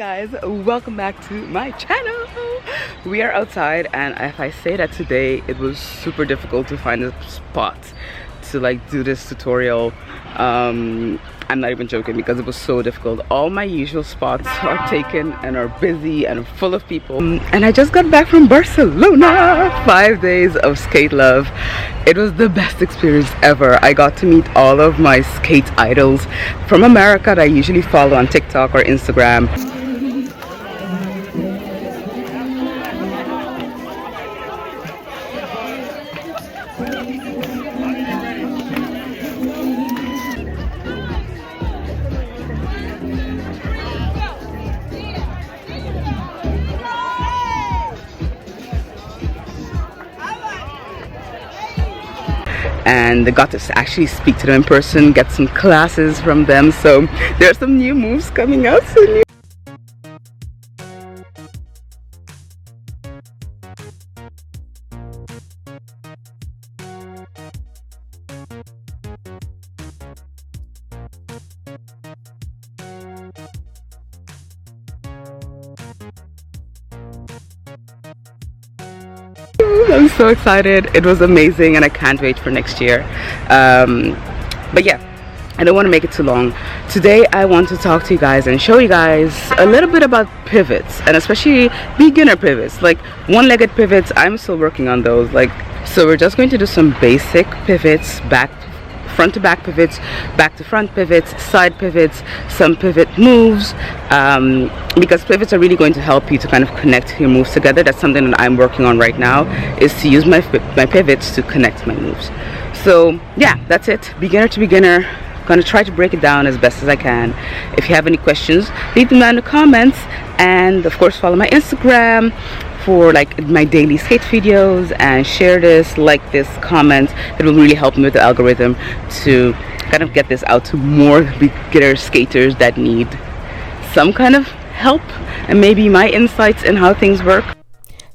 guys, welcome back to my channel. We are outside, and if I say that today it was super difficult to find a spot to like do this tutorial, I'm not even joking, because it was so difficult. All my usual spots are taken and are busy and full of people. And I just got back from Barcelona. 5 days of skate love. It was the best experience ever. I got to meet all of my skate idols from America that I usually follow on TikTok or Instagram. And I got to actually speak to them in person, get some classes from them. So there are some new moves coming out soon. I'm so excited. It was amazing and I can't wait for next year. But yeah, I don't want to make it too long. Today I want to talk to you guys and show you guys a little bit about pivots, and especially beginner pivots, like one-legged pivots. I'm still working on those. So we're just going to do some basic pivots, front to back pivots, back to front pivots, side pivots, some pivot moves, because pivots are really going to help you to kind of connect your moves together. That's something that I'm working on right now, is to use my pivots to connect my moves. So yeah, that's it. Beginner to beginner. Gonna try to break it down as best as I can. If you have any questions, leave them down in the comments, and of course follow my Instagram for like my daily skate videos, and share this, like this, comment. It will really help me with the algorithm to kind of get this out to more beginner skaters that need some kind of help and maybe my insights in how things work.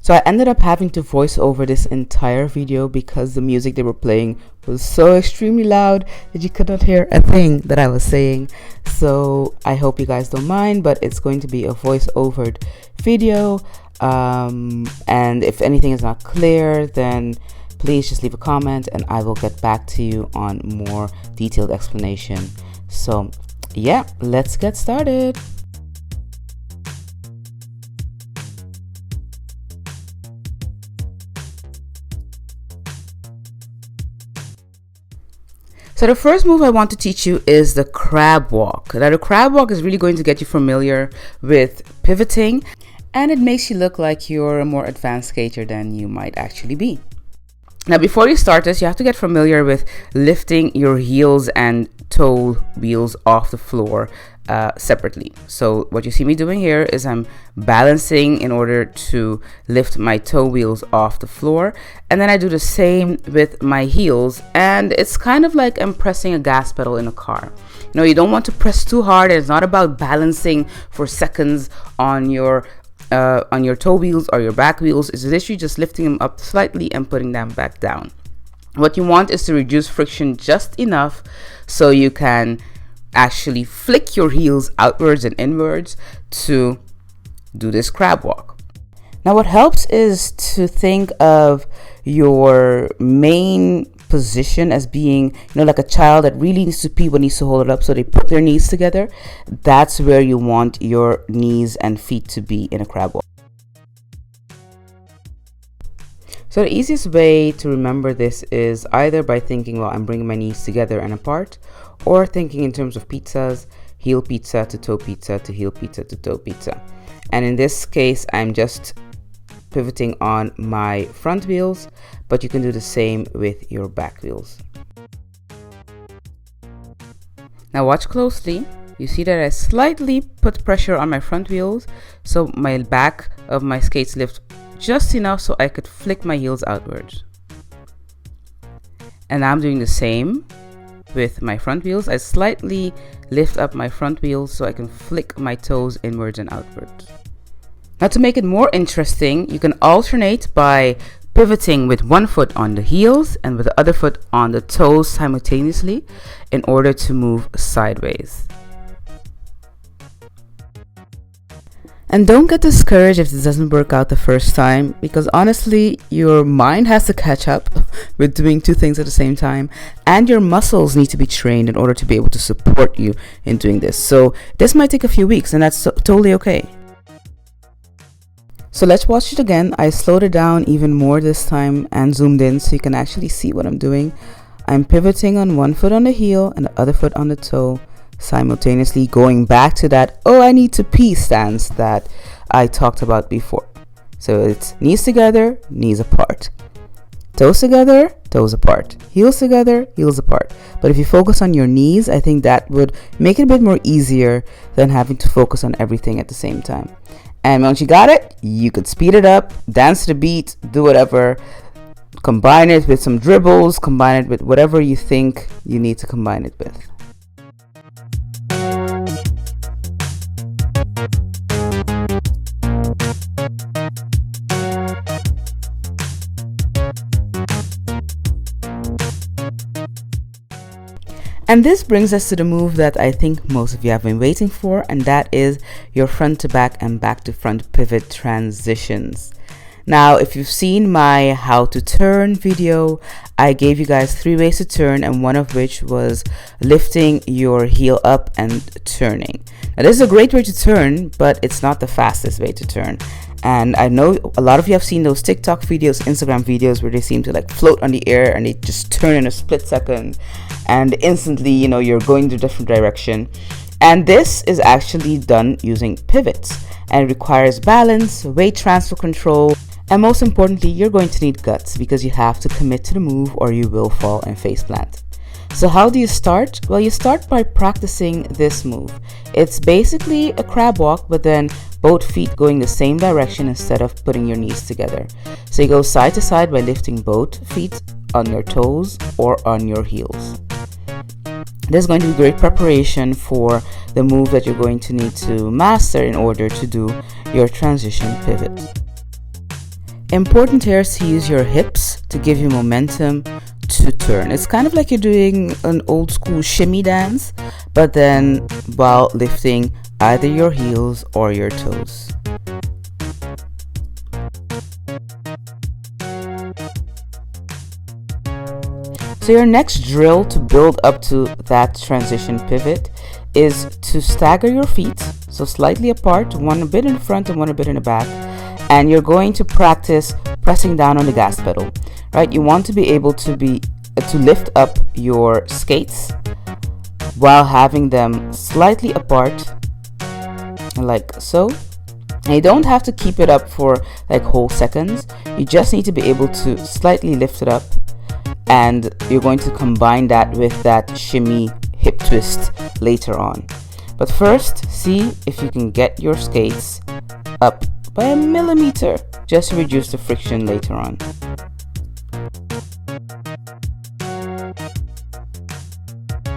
So I ended up having to voice over this entire video because the music they were playing was so extremely loud that you could not hear a thing that I was saying. So I hope you guys don't mind, but it's going to be a voice-overed video. And if anything is not clear, then please just leave a comment and I will get back to you on more detailed explanation. So yeah, let's get started. So the first move I want to teach you is the crab walk. Now the crab walk is really going to get you familiar with pivoting, and it makes you look like you're a more advanced skater than you might actually be. Now before you start this, you have to get familiar with lifting your heels and toe wheels off the floor separately. So what you see me doing here is I'm balancing in order to lift my toe wheels off the floor, and then I do the same with my heels, and it's kind of like I'm pressing a gas pedal in a car. You know, you don't want to press too hard. It's not about balancing for seconds on your toe wheels or your back wheels. It's literally just lifting them up slightly and putting them back down. What you want is to reduce friction just enough so you can actually flick your heels outwards and inwards to do this crab walk. Now what helps is to think of your main position as being, like a child that really needs to pee but needs to hold it up, so they put their knees together. That's where you want your knees and feet to be in a crab walk. So the easiest way to remember this is either by thinking, well, I'm bringing my knees together and apart, or thinking in terms of pizzas, heel pizza to toe pizza to heel pizza to toe pizza. And in this case, I'm just pivoting on my front wheels, but you can do the same with your back wheels. Now watch closely. You see that I slightly put pressure on my front wheels, so my back of my skates lift just enough so I could flick my heels outwards. And I'm doing the same with my front wheels. I slightly lift up my front wheels so I can flick my toes inwards and outwards. Now to make it more interesting, you can alternate by pivoting with one foot on the heels and with the other foot on the toes simultaneously in order to move sideways. And don't get discouraged if this doesn't work out the first time, because honestly, your mind has to catch up with doing two things at the same time, and your muscles need to be trained in order to be able to support you in doing this. So this might take a few weeks, and that's totally okay. So let's watch it again. I slowed it down even more this time and zoomed in so you can actually see what I'm doing. I'm pivoting on one foot on the heel and the other foot on the toe, simultaneously going back to that "oh, I need to pee" stance that I talked about before. So it's knees together, knees apart, toes together, toes apart, heels together, heels apart. But if you focus on your knees, I think that would make it a bit more easier than having to focus on everything at the same time. And once you got it, you could speed it up, dance to the beat, do whatever, combine it with some dribbles, combine it with whatever you think you need to combine it with. And this brings us to the move that I think most of you have been waiting for, and that is your front to back and back to front pivot transitions. Now, if you've seen my how to turn video, I gave you guys 3 ways to turn, and one of which was lifting your heel up and turning. Now, this is a great way to turn, but it's not the fastest way to turn. And I know a lot of you have seen those TikTok videos, Instagram videos where they seem to like float on the air and they just turn in a split second and instantly, you know, you're going to a different direction. And this is actually done using pivots, and it requires balance, weight transfer control, and most importantly, you're going to need guts because you have to commit to the move or you will fall and face plant. So how do you start? Well, you start by practicing this move. It's basically a crab walk, but then both feet going the same direction instead of putting your knees together. So you go side to side by lifting both feet on your toes or on your heels. This is going to be great preparation for the move that you're going to need to master in order to do your transition pivot. Important here is to use your hips to give you momentum to turn. It's kind of like you're doing an old school shimmy dance, but then while lifting either your heels or your toes. So your next drill to build up to that transition pivot is to stagger your feet, so slightly apart, one a bit in the front and one a bit in the back, and you're going to practice pressing down on the gas pedal, right? You want to be able to lift up your skates while having them slightly apart, like so. And you don't have to keep it up for like whole seconds. You just need to be able to slightly lift it up, and you're going to combine that with that shimmy hip twist later on. But first, see if you can get your skates up by a millimeter just to reduce the friction later on.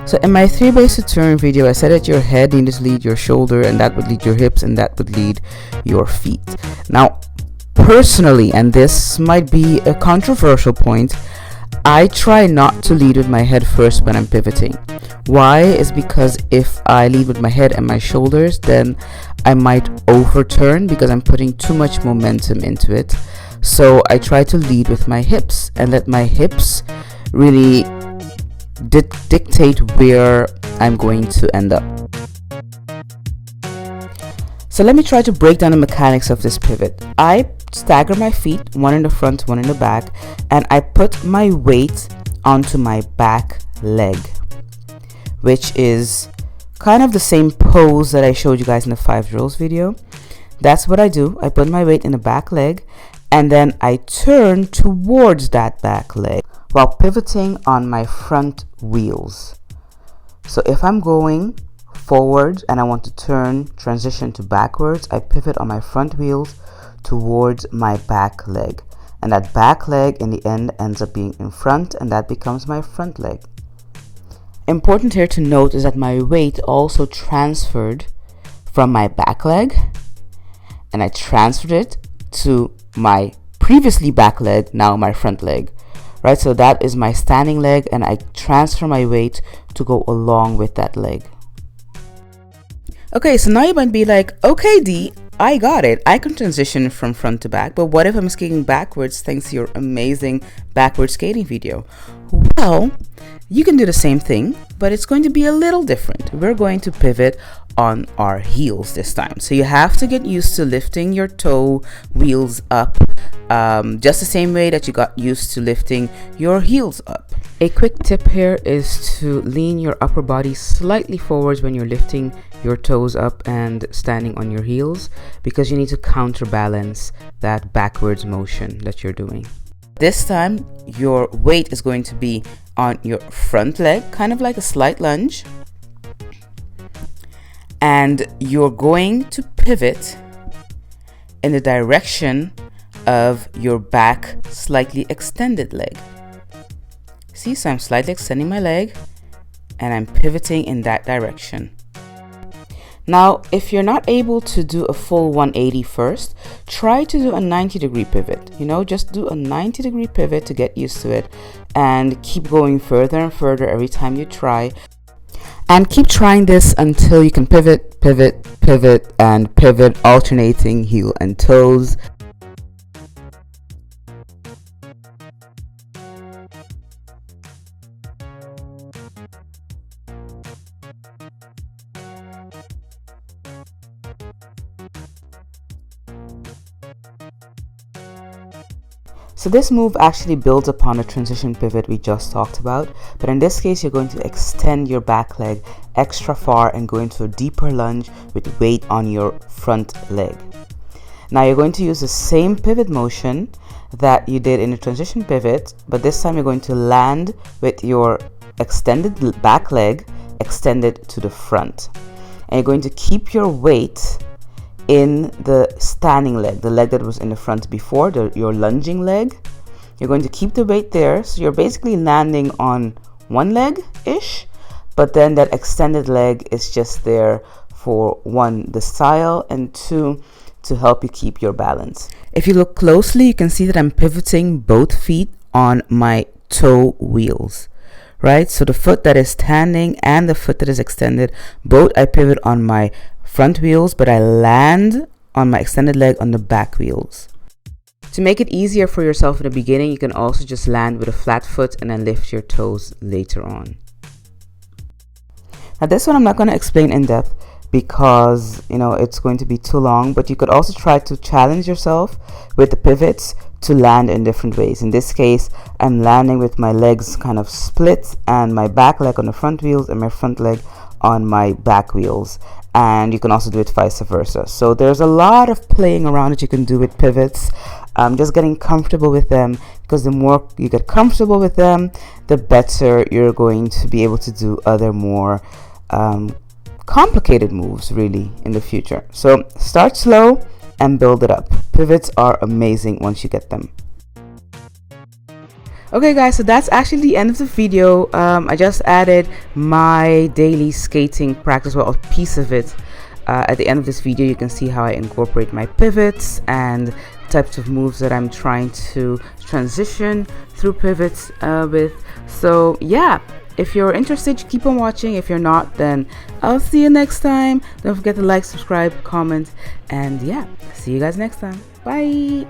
So in my 3 ways to turn video, I said that your head needed to lead your shoulder, and that would lead your hips, and that would lead your feet. Now, personally, and this might be a controversial point, I try not to lead with my head first when I'm pivoting. Why? Is because if I lead with my head and my shoulders, then I might overturn because I'm putting too much momentum into it. So I try to lead with my hips and let my hips really dictate where I'm going to end up. So let me try to break down the mechanics of this pivot. I stagger my feet, one in the front, one in the back, and I put my weight onto my back leg, which is kind of the same pose that I showed you guys in the 5 drills video. That's what I do. I put my weight in the back leg, and then I turn towards that back leg while pivoting on my front wheels. So if I'm going forward and I want to transition to backwards, I pivot on my front wheels towards my back leg, and that back leg in the end ends up being in front, and that becomes my front leg. Important here to note is that my weight also transferred from my back leg, and I transferred it to my previously back leg, now my front leg, right? So that is my standing leg, and I transfer my weight to go along with that leg. Okay, so now you might be like, okay, D, I got it. I can transition from front to back, but what if I'm skating backwards thanks to your amazing backward skating video? Well, you can do the same thing, but it's going to be a little different. We're going to pivot on our heels this time. So you have to get used to lifting your toe wheels up, just the same way that you got used to lifting your heels up. A quick tip here is to lean your upper body slightly forwards when you're lifting your toes up and standing on your heels, because you need to counterbalance that backwards motion that you're doing. This time your weight is going to be on your front leg, kind of like a slight lunge, and you're going to pivot in the direction of your back slightly extended leg. See, so I'm slightly extending my leg and I'm pivoting in that direction. Now, if you're not able to do a full 180 first, try to do a 90-degree pivot. Just do a 90-degree pivot to get used to it, and keep going further and further every time you try. And keep trying this until you can pivot, pivot, pivot, and pivot, alternating heel and toes. So this move actually builds upon a transition pivot we just talked about, but in this case you're going to extend your back leg extra far and go into a deeper lunge with weight on your front leg. Now you're going to use the same pivot motion that you did in the transition pivot, but this time you're going to land with your extended back leg extended to the front. And you're going to keep your weight in the standing leg, the leg that was in the front before, your lunging leg. You're going to keep the weight there, so you're basically landing on one leg-ish, but then that extended leg is just there for one, the style, and two, to help you keep your balance. If you look closely, you can see that I'm pivoting both feet on my toe wheels. Right? So the foot that is standing and the foot that is extended, both I pivot on my front wheels, but I land on my extended leg on the back wheels. To make it easier for yourself in the beginning, you can also just land with a flat foot and then lift your toes later on. Now this one I'm not going to explain in depth because it's going to be too long, but you could also try to challenge yourself with the pivots to land in different ways. In this case, I'm landing with my legs kind of split and my back leg on the front wheels and my front leg on my back wheels. And you can also do it vice versa. So there's a lot of playing around that you can do with pivots. Just getting comfortable with them, because the more you get comfortable with them, the better you're going to be able to do other more complicated moves really in the future. So start slow and build it up. Pivots are amazing once you get them. Okay guys, so that's actually the end of the video. I just added my daily skating practice, well, a piece of it. At the end of this video you can see how I incorporate my pivots and types of moves that I'm trying to transition through pivots with. So yeah, if you're interested, keep on watching. If you're not, then I'll see you next time. Don't forget to like, subscribe, comment, and yeah, see you guys next time. Bye.